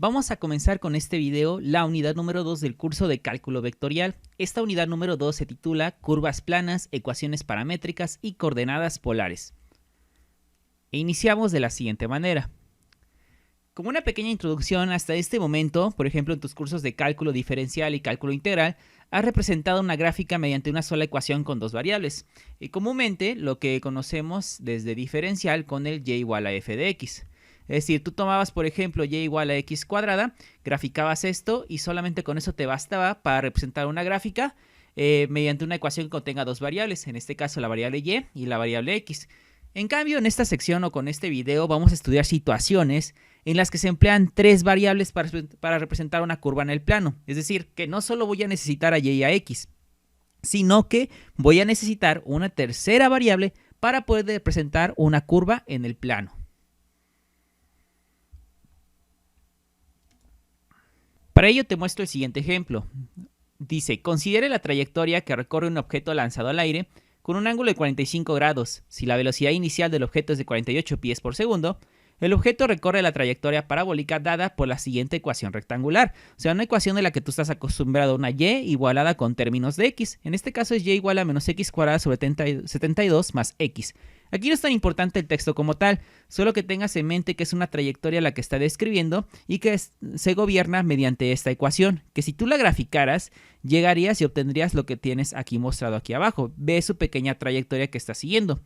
Vamos a comenzar con este video la unidad número 2 del curso de cálculo vectorial. Esta unidad número 2 se titula Curvas planas, ecuaciones paramétricas y coordenadas polares. E iniciamos de la siguiente manera. Como una pequeña introducción, hasta este momento, por ejemplo en tus cursos de cálculo diferencial y cálculo integral, has representado una gráfica mediante una sola ecuación con dos variables. Y comúnmente lo que conocemos desde diferencial con el y igual a f de x. Es decir, tú tomabas, por ejemplo, y igual a x cuadrada, graficabas esto y solamente con eso te bastaba para representar una gráfica mediante una ecuación que contenga dos variables, en este caso la variable y la variable x. En cambio, en esta sección o con este video vamos a estudiar situaciones en las que se emplean tres variables para representar una curva en el plano. Es decir, que no solo voy a necesitar a y y a x, sino que voy a necesitar una tercera variable para poder representar una curva en el plano. Para ello te muestro el siguiente ejemplo. Dice, considere la trayectoria que recorre un objeto lanzado al aire con un ángulo de 45 grados. Si la velocidad inicial del objeto es de 48 pies por segundo, el objeto recorre la trayectoria parabólica dada por la siguiente ecuación rectangular. O sea, una ecuación de la que tú estás acostumbrado a una y igualada con términos de x. En este caso es y igual a menos x cuadrada sobre 72 más x. Aquí no es tan importante el texto como tal, solo que tengas en mente que es una trayectoria la que está describiendo y que se gobierna mediante esta ecuación, que si tú la graficaras, llegarías y obtendrías lo que tienes aquí mostrado aquí abajo. Ve su pequeña trayectoria que está siguiendo.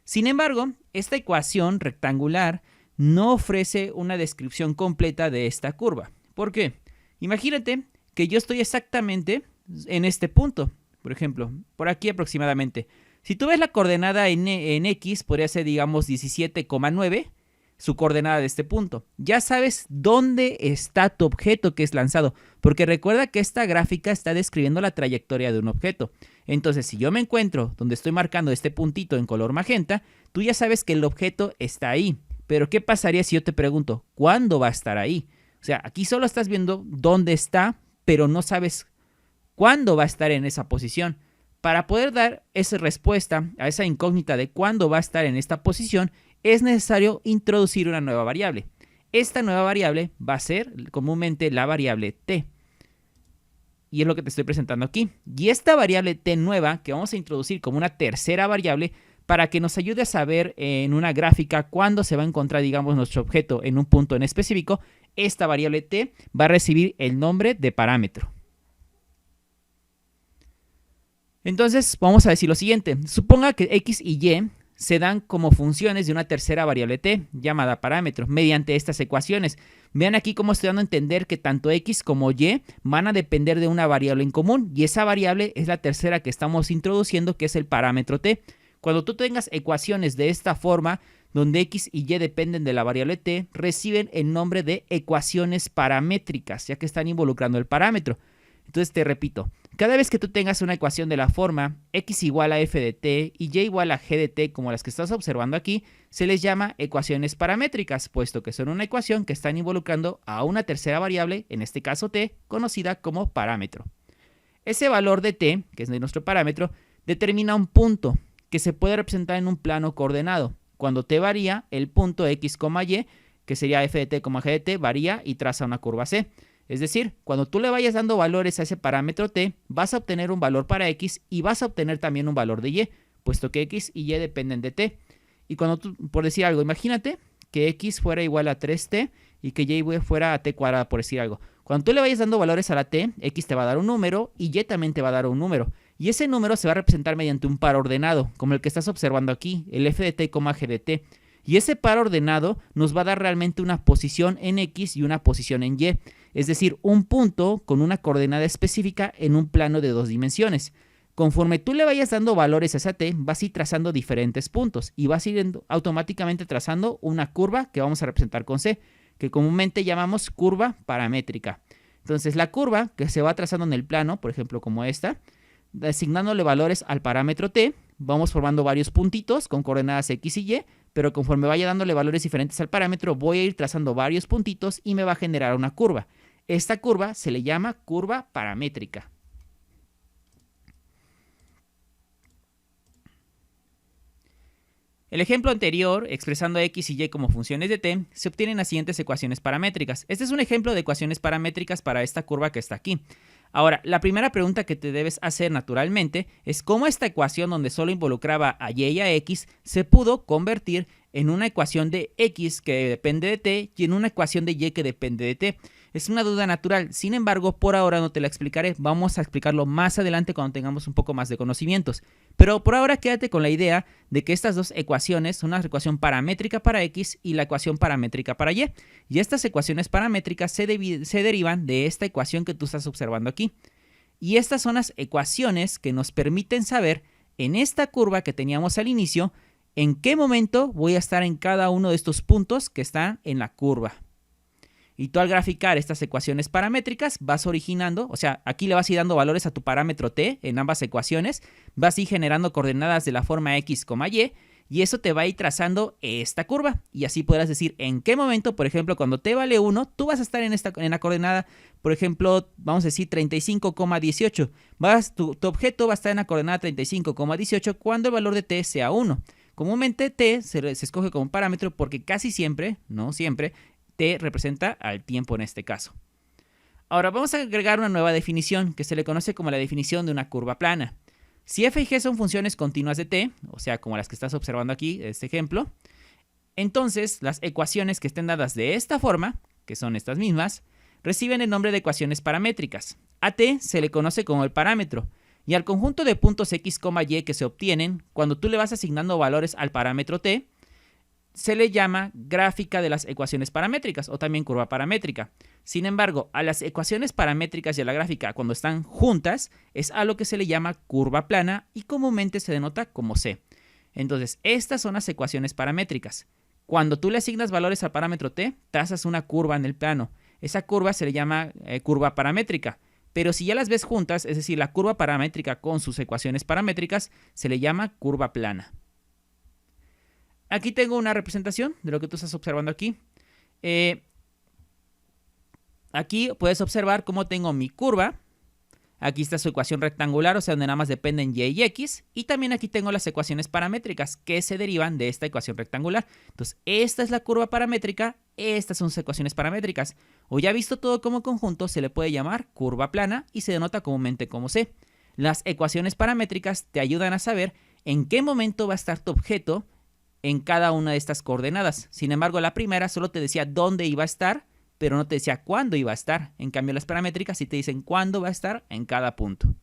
Sin embargo, esta ecuación rectangular no ofrece una descripción completa de esta curva. ¿Por qué? Imagínate que yo estoy exactamente en este punto, por ejemplo, por aquí aproximadamente. Si tú ves la coordenada en x, podría ser, digamos, 17,9, su coordenada de este punto. Ya sabes dónde está tu objeto que es lanzado, porque recuerda que esta gráfica está describiendo la trayectoria de un objeto. Entonces, si yo me encuentro donde estoy marcando este puntito en color magenta, tú ya sabes que el objeto está ahí. Pero, ¿qué pasaría si yo te pregunto, ¿cuándo va a estar ahí? O sea, aquí solo estás viendo dónde está, pero no sabes cuándo va a estar en esa posición. Para poder dar esa respuesta a esa incógnita de cuándo va a estar en esta posición, es necesario introducir una nueva variable. Esta nueva variable va a ser comúnmente la variable t. Y es lo que te estoy presentando aquí. Y esta variable t nueva, que vamos a introducir como una tercera variable, para que nos ayude a saber en una gráfica cuándo se va a encontrar, digamos, nuestro objeto en un punto en específico, esta variable t va a recibir el nombre de parámetro. Entonces, vamos a decir lo siguiente. Suponga que x y y se dan como funciones de una tercera variable t, llamada parámetro, mediante estas ecuaciones. Vean aquí cómo estoy dando a entender que tanto x como y van a depender de una variable en común, y esa variable es la tercera que estamos introduciendo, que es el parámetro t. Cuando tú tengas ecuaciones de esta forma, donde x y y dependen de la variable t, reciben el nombre de ecuaciones paramétricas, ya que están involucrando el parámetro. Entonces te repito, cada vez que tú tengas una ecuación de la forma x igual a f de t y y igual a g de t, como las que estás observando aquí, se les llama ecuaciones paramétricas, puesto que son una ecuación que están involucrando a una tercera variable, en este caso t, conocida como parámetro. Ese valor de t, que es de nuestro parámetro, determina un punto que se puede representar en un plano coordenado. Cuando t varía, el punto x, y, que sería f de t, g de t, varía y traza una curva c. Es decir, cuando tú le vayas dando valores a ese parámetro t, vas a obtener un valor para x y vas a obtener también un valor de y, puesto que x y y dependen de t. Y cuando tú, por decir algo, imagínate que x fuera igual a 3t y que y fuera a t cuadrada, por decir algo. Cuando tú le vayas dando valores a la t, x te va a dar un número y y también te va a dar un número. Y ese número se va a representar mediante un par ordenado, como el que estás observando aquí, el f de t, g de t. Y ese par ordenado nos va a dar realmente una posición en x y una posición en y. Es decir, un punto con una coordenada específica en un plano de dos dimensiones. Conforme tú le vayas dando valores a esa t, vas a ir trazando diferentes puntos y vas a ir automáticamente trazando una curva que vamos a representar con c, que comúnmente llamamos curva paramétrica. Entonces, la curva que se va trazando en el plano, por ejemplo, como esta, asignándole valores al parámetro t, vamos formando varios puntitos con coordenadas x y y, pero conforme vaya dándole valores diferentes al parámetro, voy a ir trazando varios puntitos y me va a generar una curva. Esta curva se le llama curva paramétrica. El ejemplo anterior, expresando x y y como funciones de t, se obtienen las siguientes ecuaciones paramétricas. Este es un ejemplo de ecuaciones paramétricas para esta curva que está aquí. Ahora, la primera pregunta que te debes hacer naturalmente es cómo esta ecuación donde solo involucraba a y a x se pudo convertir en una ecuación de x que depende de t y en una ecuación de y que depende de t. Es una duda natural, sin embargo, por ahora no te la explicaré. Vamos a explicarlo más adelante cuando tengamos un poco más de conocimientos. Pero por ahora quédate con la idea de que estas dos ecuaciones son una ecuación paramétrica para x y la ecuación paramétrica para y. Y estas ecuaciones paramétricas se derivan de esta ecuación que tú estás observando aquí. Y estas son las ecuaciones que nos permiten saber en esta curva que teníamos al inicio en qué momento voy a estar en cada uno de estos puntos que están en la curva. Y tú al graficar estas ecuaciones paramétricas vas originando, o sea, aquí le vas a ir dando valores a tu parámetro t en ambas ecuaciones, vas a ir generando coordenadas de la forma x, y eso te va a ir trazando esta curva. Y así podrás decir en qué momento, por ejemplo, cuando t vale 1, tú vas a estar en la coordenada, por ejemplo, vamos a decir 35,18. Tu objeto va a estar en la coordenada 35,18 cuando el valor de t sea 1. Comúnmente t se escoge como parámetro porque casi siempre, no siempre, t representa al tiempo en este caso. Ahora vamos a agregar una nueva definición que se le conoce como la definición de una curva plana. Si f y g son funciones continuas de t, o sea, como las que estás observando aquí, este ejemplo, entonces las ecuaciones que estén dadas de esta forma, que son estas mismas, reciben el nombre de ecuaciones paramétricas. A t se le conoce como el parámetro, y al conjunto de puntos x, y que se obtienen cuando tú le vas asignando valores al parámetro t, se le llama gráfica de las ecuaciones paramétricas o también curva paramétrica. Sin embargo, a las ecuaciones paramétricas y a la gráfica cuando están juntas es a lo que se le llama curva plana y comúnmente se denota como C. Entonces, estas son las ecuaciones paramétricas. Cuando tú le asignas valores al parámetro t, trazas una curva en el plano. Esa curva se le llama curva paramétrica. Pero si ya las ves juntas, es decir, la curva paramétrica con sus ecuaciones paramétricas, se le llama curva plana. Aquí tengo una representación de lo que tú estás observando aquí. Aquí puedes observar cómo tengo mi curva. Aquí está su ecuación rectangular, o sea, donde nada más dependen y y x. Y también aquí tengo las ecuaciones paramétricas que se derivan de esta ecuación rectangular. Entonces, esta es la curva paramétrica, estas son sus ecuaciones paramétricas. O ya visto todo como conjunto, se le puede llamar curva plana y se denota comúnmente como C. Las ecuaciones paramétricas te ayudan a saber en qué momento va a estar tu objeto en cada una de estas coordenadas. Sin embargo, la primera solo te decía dónde iba a estar, pero no te decía cuándo iba a estar. En cambio, las paramétricas sí te dicen cuándo va a estar en cada punto.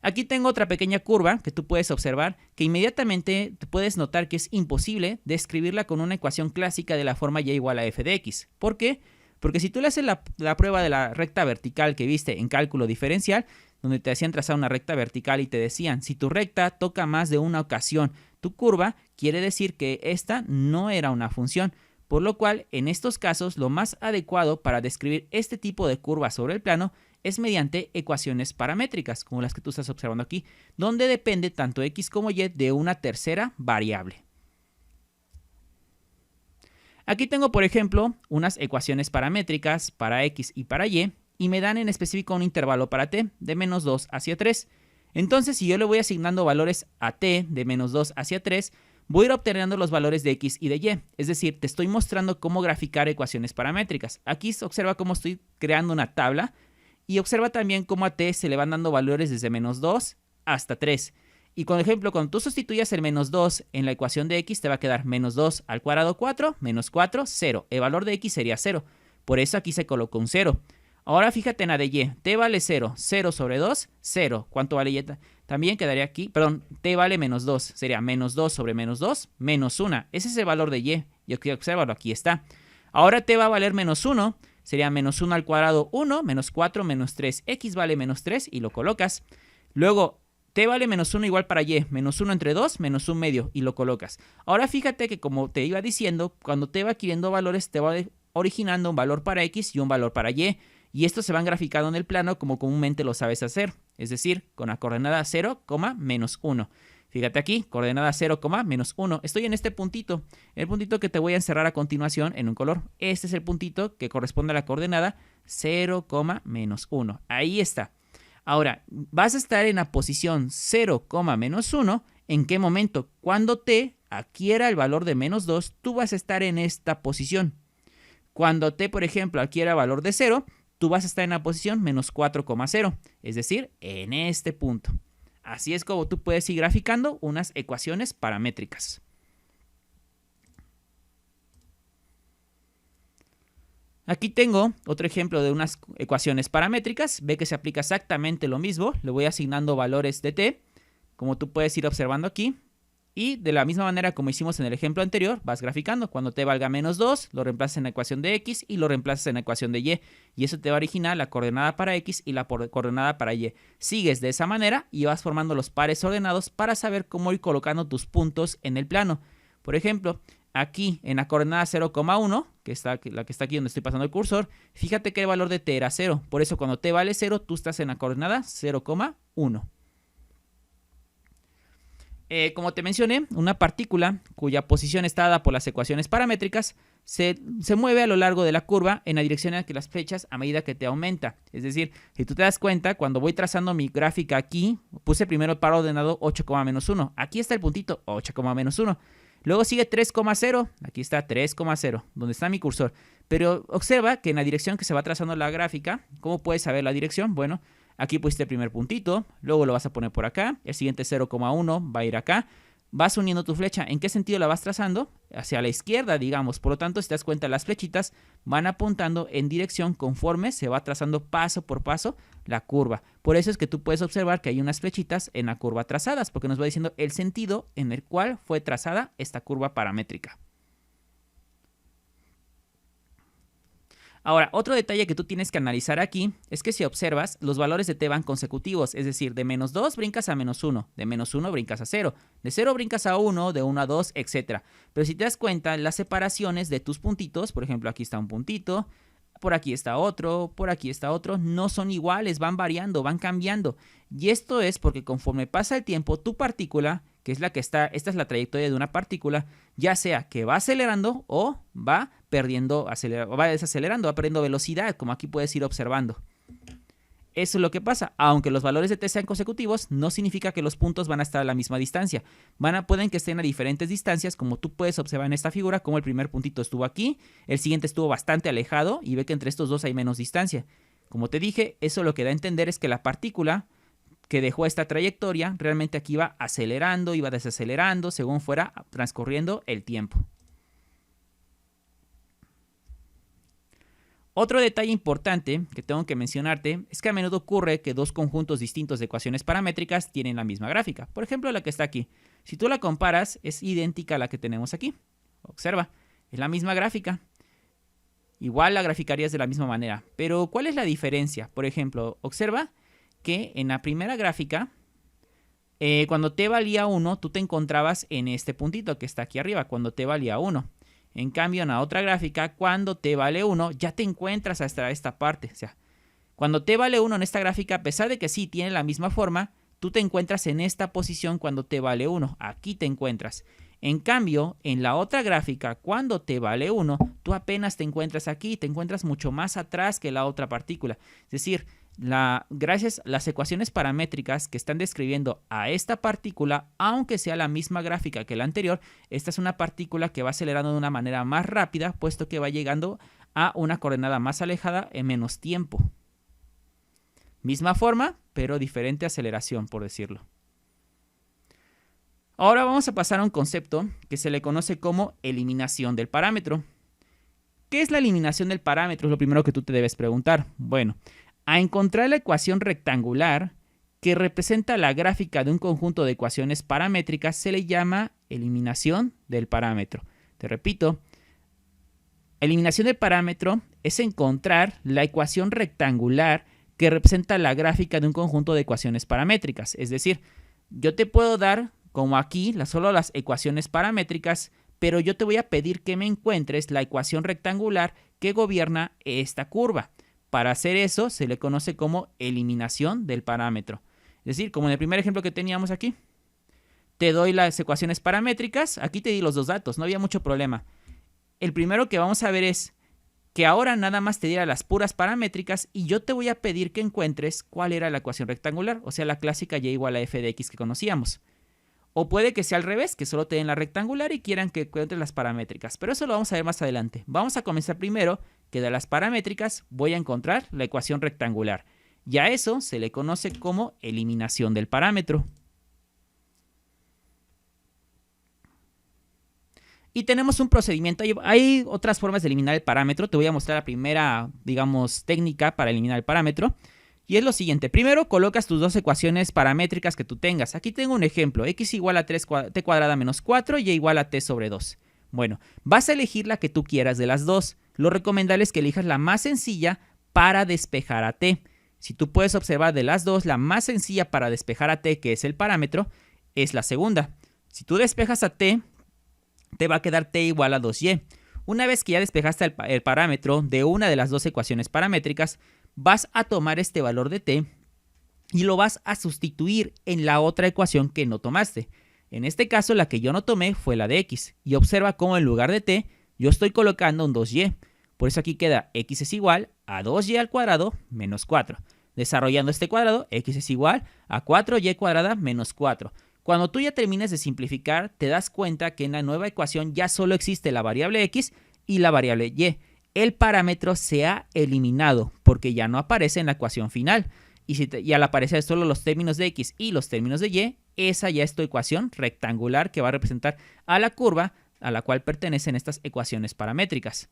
Aquí tengo otra pequeña curva que tú puedes observar que inmediatamente te puedes notar que es imposible describirla con una ecuación clásica de la forma y igual a f de x. ¿Por qué? Porque si tú le haces la prueba de la recta vertical que viste en cálculo diferencial, donde te hacían trazar una recta vertical y te decían, si tu recta toca más de una ocasión tu curva, quiere decir que esta no era una función, por lo cual en estos casos lo más adecuado para describir este tipo de curva sobre el plano es mediante ecuaciones paramétricas, como las que tú estás observando aquí, donde depende tanto x como y de una tercera variable. Aquí tengo, por ejemplo, unas ecuaciones paramétricas para x y para y me dan en específico un intervalo para t de menos 2 hacia 3. Entonces, si yo le voy asignando valores a t de menos 2 hacia 3, voy a ir obteniendo los valores de x y de y. Es decir, te estoy mostrando cómo graficar ecuaciones paramétricas. Aquí observa cómo estoy creando una tabla y observa también cómo a t se le van dando valores desde menos 2 hasta 3. Y por ejemplo, cuando tú sustituyas el menos 2 en la ecuación de x, te va a quedar menos 2 al cuadrado 4, menos 4, 0. El valor de x sería 0. Por eso aquí se colocó un 0. Ahora fíjate en la de y. T vale 0. 0 sobre 2, 0. ¿Cuánto vale y? También quedaría aquí, perdón, t vale menos 2. Sería menos 2 sobre menos 2, menos 1. Ese es el valor de y. Y aquí, obsérvalo, aquí está. Ahora t va a valer menos 1. Sería menos 1 al cuadrado 1, menos 4, menos 3. X vale menos 3 y lo colocas. Luego, t vale menos 1 igual para y. Menos 1 entre 2, menos 1 medio y lo colocas. Ahora fíjate que como te iba diciendo, cuando te va adquiriendo valores, te va originando un valor para x y un valor para y. Y estos se van graficando en el plano como comúnmente lo sabes hacer. Es decir, con la coordenada 0, menos 1. Fíjate aquí, coordenada 0, menos 1. Estoy en este puntito, el puntito que te voy a encerrar a continuación en un color. Este es el puntito que corresponde a la coordenada 0, menos 1. Ahí está. Ahora, vas a estar en la posición 0, menos 1 ¿En qué momento? Cuando t adquiera el valor de menos 2, tú vas a estar en esta posición. Cuando t, por ejemplo, adquiera valor de 0, tú vas a estar en la posición menos 4,0, es decir, en este punto. Así es como tú puedes ir graficando unas ecuaciones paramétricas. Aquí tengo otro ejemplo de unas ecuaciones paramétricas. Ve que se aplica exactamente lo mismo. Le voy asignando valores de t, como tú puedes ir observando aquí. Y de la misma manera como hicimos en el ejemplo anterior, vas graficando. Cuando t valga menos 2, lo reemplazas en la ecuación de x y lo reemplazas en la ecuación de y. Y eso te va a originar la coordenada para x y la coordenada para y. Sigues de esa manera y vas formando los pares ordenados para saber cómo ir colocando tus puntos en el plano. Por ejemplo, aquí en la coordenada 0,1, que está la que está aquí donde estoy pasando el cursor, fíjate que el valor de t era 0. Por eso cuando t vale 0, tú estás en la coordenada 0,1. Como te mencioné, una partícula cuya posición está dada por las ecuaciones paramétricas se mueve a lo largo de la curva en la dirección en la que las flechas a medida que te aumenta. Es decir, si tú te das cuenta, cuando voy trazando mi gráfica aquí, puse primero el par ordenado 8,-1. Aquí está el puntito 8,-1. Luego sigue 3,0. Aquí está 3,0, donde está mi cursor. Pero observa que en la dirección que se va trazando la gráfica, ¿cómo puedes saber la dirección? Bueno, aquí pusiste el primer puntito, luego lo vas a poner por acá, el siguiente 0,1 va a ir acá, vas uniendo tu flecha. ¿En qué sentido la vas trazando? Hacia la izquierda, digamos. Por lo tanto, si te das cuenta, las flechitas van apuntando en dirección conforme se va trazando paso por paso la curva. Por eso es que tú puedes observar que hay unas flechitas en la curva trazadas, porque nos va diciendo el sentido en el cual fue trazada esta curva paramétrica. Ahora, otro detalle que tú tienes que analizar aquí es que si observas, los valores de t van consecutivos, es decir, de menos 2 brincas a menos 1, de menos 1 brincas a 0, de 0 brincas a 1, de 1 a 2, etc. Pero si te das cuenta, las separaciones de tus puntitos, por ejemplo, aquí está un puntito, por aquí está otro, no son iguales, van variando, van cambiando. Y esto es porque conforme pasa el tiempo, tu partícula, que es la que está, esta es la trayectoria de una partícula, ya sea que va acelerando o va perdiendo, va desacelerando, va perdiendo velocidad, como aquí puedes ir observando. Eso es lo que pasa. Aunque los valores de t sean consecutivos, no significa que los puntos van a estar a la misma distancia. Pueden que estén a diferentes distancias, como tú puedes observar en esta figura, como el primer puntito estuvo aquí, el siguiente estuvo bastante alejado y ve que entre estos dos hay menos distancia. Como te dije, eso lo que da a entender es que la partícula que dejó esta trayectoria realmente aquí iba acelerando, iba desacelerando según fuera transcurriendo el tiempo. Otro detalle importante que tengo que mencionarte es que a menudo ocurre que dos conjuntos distintos de ecuaciones paramétricas tienen la misma gráfica. Por ejemplo, la que está aquí. Si tú la comparas, es idéntica a la que tenemos aquí. Observa, es la misma gráfica. Igual la graficarías de la misma manera. Pero, ¿cuál es la diferencia? Por ejemplo, observa que en la primera gráfica, cuando t valía 1, tú te encontrabas en este puntito que está aquí arriba, cuando t valía 1. En cambio, en la otra gráfica, cuando t vale 1, ya te encuentras hasta esta parte. O sea, cuando t vale 1 en esta gráfica, a pesar de que sí tiene la misma forma, tú te encuentras en esta posición cuando t vale 1. Aquí te encuentras. En cambio, en la otra gráfica, cuando t vale 1, tú apenas te encuentras aquí, te encuentras mucho más atrás que la otra partícula. Es decir, gracias a las ecuaciones paramétricas que están describiendo a esta partícula, aunque sea la misma gráfica que la anterior, esta es una partícula que va acelerando de una manera más rápida, puesto que va llegando a una coordenada más alejada en menos tiempo. Misma forma, pero diferente aceleración, por decirlo. Ahora vamos a pasar a un concepto que se le conoce como eliminación del parámetro. ¿Qué es la eliminación del parámetro? Es lo primero que tú te debes preguntar. Bueno, a encontrar la ecuación rectangular que representa la gráfica de un conjunto de ecuaciones paramétricas se le llama eliminación del parámetro. Te repito, eliminación del parámetro es encontrar la ecuación rectangular que representa la gráfica de un conjunto de ecuaciones paramétricas. Es decir, yo te puedo dar, como aquí, solo las ecuaciones paramétricas, pero yo te voy a pedir que me encuentres la ecuación rectangular que gobierna esta curva. Para hacer eso se le conoce como eliminación del parámetro. Es decir, como en el primer ejemplo que teníamos aquí, te doy las ecuaciones paramétricas, aquí te di los dos datos, no había mucho problema. El primero que vamos a ver es que ahora nada más te diera las puras paramétricas y yo te voy a pedir que encuentres cuál era la ecuación rectangular, o sea, la clásica y igual a f de x que conocíamos. O puede que sea al revés, que solo te den la rectangular y quieran que encuentres las paramétricas. Pero eso lo vamos a ver más adelante. Vamos a comenzar primero que de las paramétricas voy a encontrar la ecuación rectangular. Y a eso se le conoce como eliminación del parámetro. Y tenemos un procedimiento. Hay otras formas de eliminar el parámetro. Te voy a mostrar la primera, digamos, técnica para eliminar el parámetro. Y es lo siguiente. Primero colocas tus dos ecuaciones paramétricas que tú tengas. Aquí tengo un ejemplo. X igual a t cuadrada menos 4 y y igual a t sobre 2. Bueno, vas a elegir la que tú quieras de las dos. Lo recomendable es que elijas la más sencilla para despejar a t. Si tú puedes observar de las dos, la más sencilla para despejar a t, que es el parámetro, es la segunda. Si tú despejas a t, te va a quedar t igual a 2y. Una vez que ya despejaste el parámetro de una de las dos ecuaciones paramétricas, vas a tomar este valor de t y lo vas a sustituir en la otra ecuación que no tomaste. En este caso, la que yo no tomé fue la de x. Y observa cómo en lugar de t, yo estoy colocando un 2y. Por eso aquí queda x es igual a 2y al cuadrado menos 4. Desarrollando este cuadrado, x es igual a 4y cuadrada menos 4. Cuando tú ya termines de simplificar, te das cuenta que en la nueva ecuación ya solo existe la variable x y la variable y. El parámetro se ha eliminado porque ya no aparece en la ecuación final. Y al aparecer solo los términos de x y los términos de y, esa ya es tu ecuación rectangular que va a representar a la curva a la cual pertenecen estas ecuaciones paramétricas.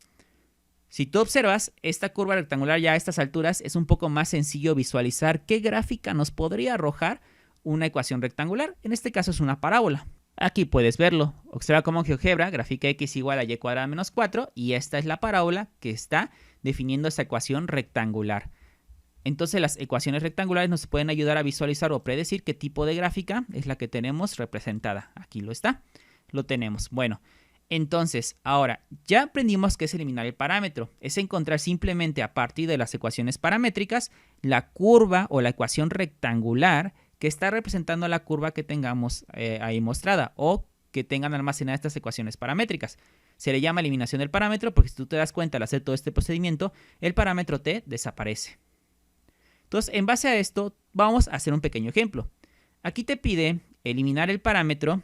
Si tú observas, esta curva rectangular ya a estas alturas es un poco más sencillo visualizar qué gráfica nos podría arrojar una ecuación rectangular. En este caso es una parábola. Aquí puedes verlo. Observa cómo en GeoGebra grafica x igual a y cuadrada menos 4 y esta es la parábola que está definiendo esa ecuación rectangular. Entonces las ecuaciones rectangulares nos pueden ayudar a visualizar o predecir qué tipo de gráfica es la que tenemos representada. Aquí lo está. Lo tenemos. Bueno, entonces ahora ya aprendimos qué es eliminar el parámetro. Es encontrar simplemente a partir de las ecuaciones paramétricas la curva o la ecuación rectangular que está representando la curva que tengamos ahí mostrada o que tengan almacenadas estas ecuaciones paramétricas. Se le llama eliminación del parámetro porque si tú te das cuenta al hacer todo este procedimiento, el parámetro t desaparece. Entonces, en base a esto, vamos a hacer un pequeño ejemplo. Aquí te pide eliminar el parámetro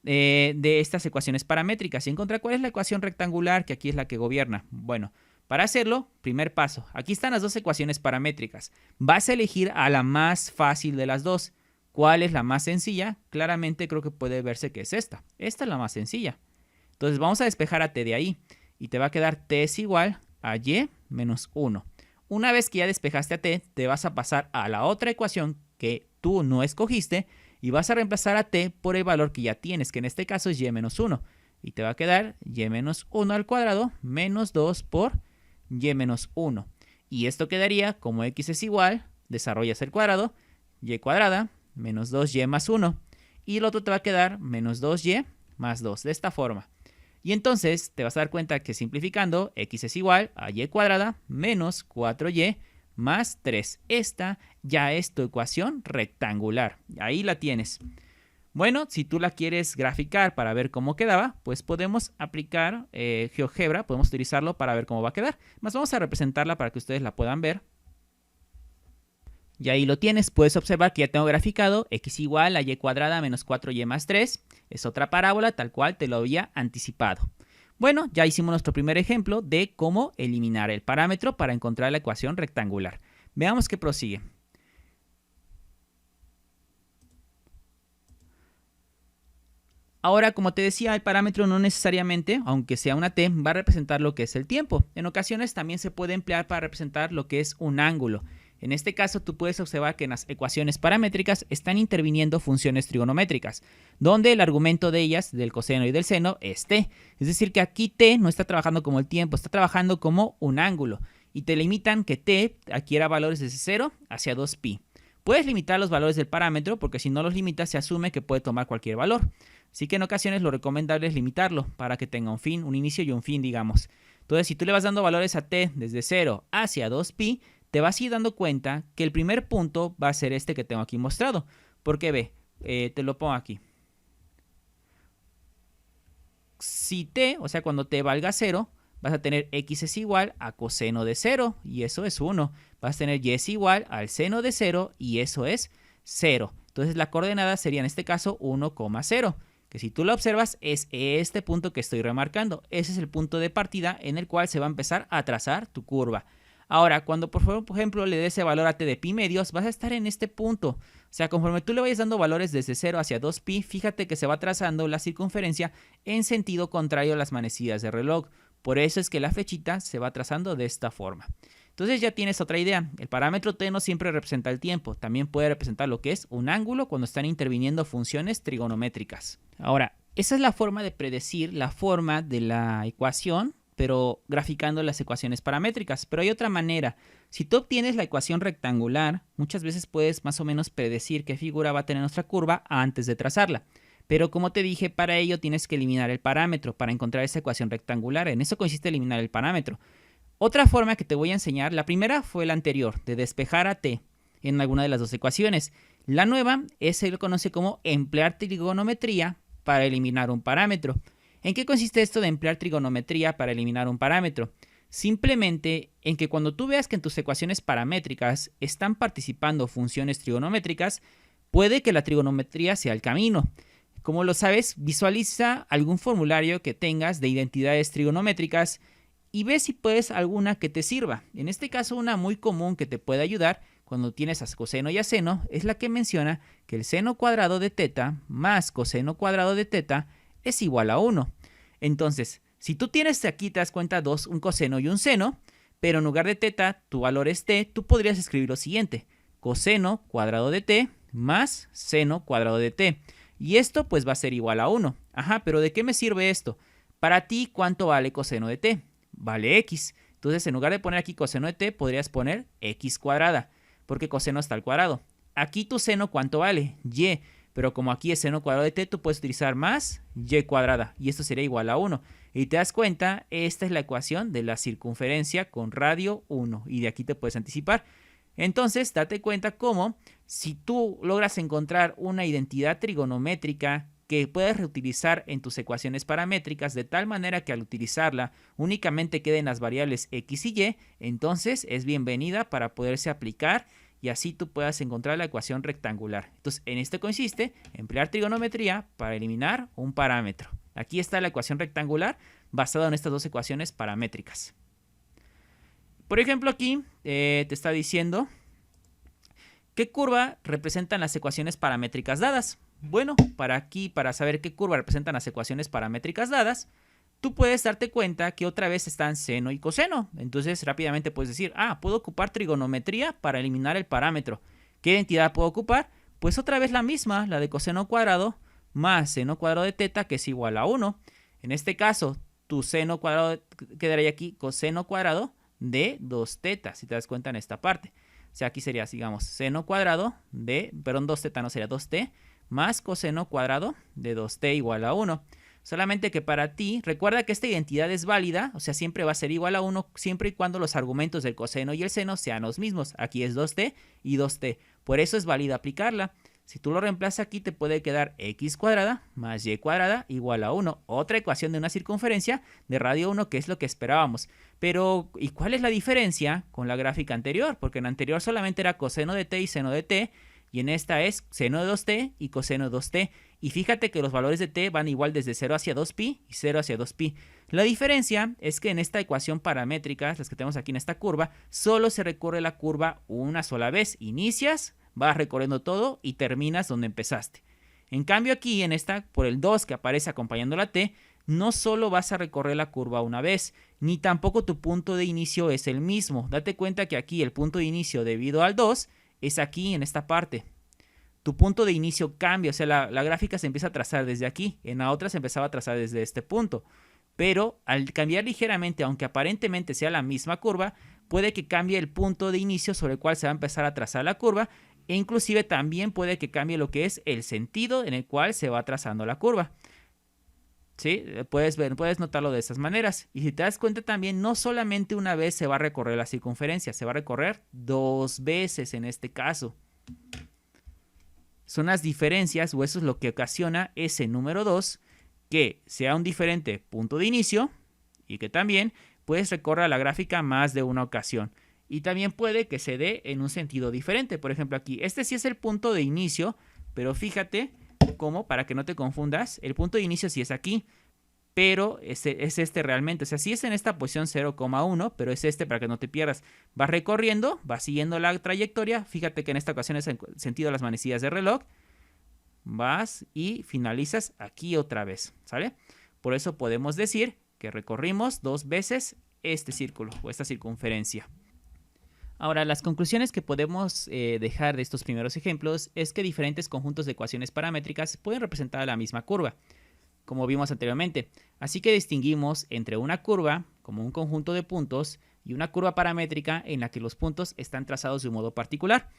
de estas ecuaciones paramétricas y encontrar cuál es la ecuación rectangular que aquí es la que gobierna. Bueno, para hacerlo, primer paso, aquí están las dos ecuaciones paramétricas. Vas a elegir a la más fácil de las dos. ¿Cuál es la más sencilla? Claramente creo que puede verse que es esta. Esta es la más sencilla. Entonces vamos a despejar a t de ahí y te va a quedar t es igual a y menos 1. Una vez que ya despejaste a t, te vas a pasar a la otra ecuación que tú no escogiste y vas a reemplazar a t por el valor que ya tienes, que en este caso es y menos 1. Y te va a quedar y menos 1 al cuadrado menos 2 por y menos 1. Y esto quedaría como x es igual, desarrollas el cuadrado, y cuadrada menos 2y más 1. Y el otro te va a quedar menos 2y más 2, de esta forma. Y entonces te vas a dar cuenta que simplificando, x es igual a y cuadrada menos 4y más 3. Esta ya es tu ecuación rectangular. Ahí la tienes. Bueno, si tú la quieres graficar para ver cómo quedaba, pues podemos aplicar GeoGebra, podemos utilizarlo para ver cómo va a quedar. Más vamos a representarla para que ustedes la puedan ver. Y ahí lo tienes, puedes observar que ya tengo graficado x igual a y cuadrada menos 4y más 3. Es otra parábola tal cual te lo había anticipado. Bueno, ya hicimos nuestro primer ejemplo de cómo eliminar el parámetro para encontrar la ecuación rectangular. Veamos qué prosigue. Ahora, como te decía, el parámetro no necesariamente, aunque sea una t, va a representar lo que es el tiempo. En ocasiones también se puede emplear para representar lo que es un ángulo. En este caso, tú puedes observar que en las ecuaciones paramétricas están interviniendo funciones trigonométricas, donde el argumento de ellas, del coseno y del seno, es t. Es decir, que aquí t no está trabajando como el tiempo, está trabajando como un ángulo. Y te limitan que t adquiera valores desde 0 hacia 2pi. Puedes limitar los valores del parámetro porque si no los limitas se asume que puede tomar cualquier valor. Así que en ocasiones lo recomendable es limitarlo para que tenga un fin, un inicio y un fin, digamos. Entonces, si tú le vas dando valores a t desde 0 hacia 2pi, te vas a ir dando cuenta que el primer punto va a ser este que tengo aquí mostrado. Porque ve, te lo pongo aquí. Si t, o sea, cuando t valga 0, vas a tener x es igual a coseno de 0 y eso es 1. Vas a tener y es igual al seno de 0 y eso es 0. Entonces la coordenada sería en este caso 1,0, que si tú lo observas es este punto que estoy remarcando. Ese es el punto de partida en el cual se va a empezar a trazar tu curva. Ahora, cuando por ejemplo le des ese valor a t de pi medios, vas a estar en este punto. O sea, conforme tú le vayas dando valores desde 0 hacia 2pi, fíjate que se va trazando la circunferencia en sentido contrario a las manecillas de reloj. Por eso es que la flechita se va trazando de esta forma. Entonces ya tienes otra idea. El parámetro t no siempre representa el tiempo. También puede representar lo que es un ángulo cuando están interviniendo funciones trigonométricas. Ahora, esa es la forma de predecir la forma de la ecuación, pero graficando las ecuaciones paramétricas. Pero hay otra manera. Si tú obtienes la ecuación rectangular, muchas veces puedes más o menos predecir qué figura va a tener nuestra curva antes de trazarla. Pero como te dije, para ello tienes que eliminar el parámetro para encontrar esa ecuación rectangular. En eso consiste eliminar el parámetro. Otra forma que te voy a enseñar, la primera fue la anterior, de despejar a t en alguna de las dos ecuaciones. La nueva se lo conoce como emplear trigonometría para eliminar un parámetro. ¿En qué consiste esto de emplear trigonometría para eliminar un parámetro? Simplemente en que cuando tú veas que en tus ecuaciones paramétricas están participando funciones trigonométricas, puede que la trigonometría sea el camino. Como lo sabes, visualiza algún formulario que tengas de identidades trigonométricas y ve si puedes alguna que te sirva. En este caso, una muy común que te puede ayudar cuando tienes a coseno y a seno es la que menciona que el seno cuadrado de teta más coseno cuadrado de teta es igual a 1. Entonces, si tú tienes aquí, te das cuenta, un coseno y un seno, pero en lugar de teta tu valor es t, tú podrías escribir lo siguiente: coseno cuadrado de t más seno cuadrado de t. Y esto pues va a ser igual a 1. Ajá, pero ¿de qué me sirve esto? Para ti, ¿cuánto vale coseno de t? Vale x. Entonces, en lugar de poner aquí coseno de t, podrías poner x cuadrada, porque coseno está al cuadrado. Aquí tu seno, ¿cuánto vale? Y. Pero como aquí es seno cuadrado de t, tú puedes utilizar más y cuadrada. Y esto sería igual a 1. Y te das cuenta, esta es la ecuación de la circunferencia con radio 1. Y de aquí te puedes anticipar. Entonces, date cuenta cómo si tú logras encontrar una identidad trigonométrica que puedes reutilizar en tus ecuaciones paramétricas de tal manera que al utilizarla únicamente queden las variables x y y, entonces es bienvenida para poderse aplicar y así tú puedas encontrar la ecuación rectangular. Entonces, en esto consiste emplear trigonometría para eliminar un parámetro. Aquí está la ecuación rectangular basada en estas dos ecuaciones paramétricas. Por ejemplo, aquí te está diciendo qué curva representan las ecuaciones paramétricas dadas. Bueno, para saber qué curva representan las ecuaciones paramétricas dadas, tú puedes darte cuenta que otra vez están seno y coseno. Entonces rápidamente puedes decir, puedo ocupar trigonometría para eliminar el parámetro. ¿Qué identidad puedo ocupar? Pues otra vez la misma, la de coseno cuadrado más seno cuadrado de teta, que es igual a 1. En este caso, tu seno cuadrado quedaría aquí coseno cuadrado de 2 teta, si te das cuenta en esta parte. O sea, aquí sería, digamos, seno cuadrado de, perdón, 2 teta no sería 2t, más coseno cuadrado de 2t igual a 1. Solamente que para ti, recuerda que esta identidad es válida, o sea, siempre va a ser igual a 1, siempre y cuando los argumentos del coseno y el seno sean los mismos. Aquí es 2t y 2t. Por eso es válida aplicarla. Si tú lo reemplazas aquí, te puede quedar x cuadrada más y cuadrada igual a 1. Otra ecuación de una circunferencia de radio 1, que es lo que esperábamos. Pero, ¿y cuál es la diferencia con la gráfica anterior? Porque en la anterior solamente era coseno de t y seno de t. Y en esta es seno de 2t y coseno de 2t. Y fíjate que los valores de t van igual desde 0 hacia 2pi y 0 hacia 2pi. La diferencia es que en esta ecuación paramétrica, las que tenemos aquí en esta curva, solo se recorre la curva una sola vez. Inicias, vas recorriendo todo y terminas donde empezaste. En cambio aquí en esta, por el 2 que aparece acompañando la t, no solo vas a recorrer la curva una vez, ni tampoco tu punto de inicio es el mismo. Date cuenta que aquí el punto de inicio debido al 2 es aquí en esta parte. Tu punto de inicio cambia, o sea, la gráfica se empieza a trazar desde aquí, en la otra se empezaba a trazar desde este punto. Pero al cambiar ligeramente, aunque aparentemente sea la misma curva, puede que cambie el punto de inicio sobre el cual se va a empezar a trazar la curva, e inclusive también puede que cambie lo que es el sentido en el cual se va trazando la curva. ¿Sí? Puedes notarlo de estas maneras. Y si te das cuenta también, no solamente una vez se va a recorrer la circunferencia, se va a recorrer 2 veces en este caso. Son las diferencias, o eso es lo que ocasiona ese número 2, que sea un diferente punto de inicio y que también puedes recorrer la gráfica más de una ocasión. Y también puede que se dé en un sentido diferente. Por ejemplo aquí, este sí es el punto de inicio, Pero fíjate cómo, para que no te confundas, el punto de inicio sí es aquí, pero es este realmente. O sea, sí es en esta posición 0,1, pero es este para que no te pierdas. Vas recorriendo, vas siguiendo la trayectoria. Fíjate que en esta ocasión es en sentido de las manecillas de reloj. Vas y finalizas aquí otra vez, ¿sale? Por eso podemos decir que recorrimos 2 veces este círculo o esta circunferencia. Ahora, las conclusiones que podemos dejar de estos primeros ejemplos es que diferentes conjuntos de ecuaciones paramétricas pueden representar la misma curva, como vimos anteriormente. Así que distinguimos entre una curva, como un conjunto de puntos, y una curva paramétrica en la que los puntos están trazados de un modo particular.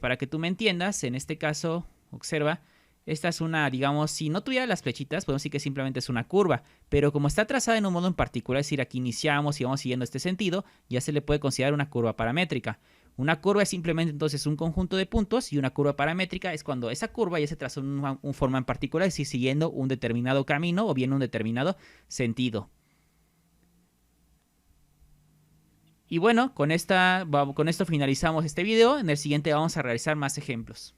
Para que tú me entiendas, en este caso, observa, esta es una, digamos, si no tuviera las flechitas, podemos decir que simplemente es una curva, pero como está trazada en un modo en particular, es decir, aquí iniciamos y vamos siguiendo este sentido, ya se le puede considerar una curva paramétrica. Una curva es simplemente entonces un conjunto de puntos y una curva paramétrica es cuando esa curva ya se trazó en una forma en particular, es decir, siguiendo un determinado camino o bien un determinado sentido. Y bueno, con esto finalizamos este video. En el siguiente vamos a realizar más ejemplos.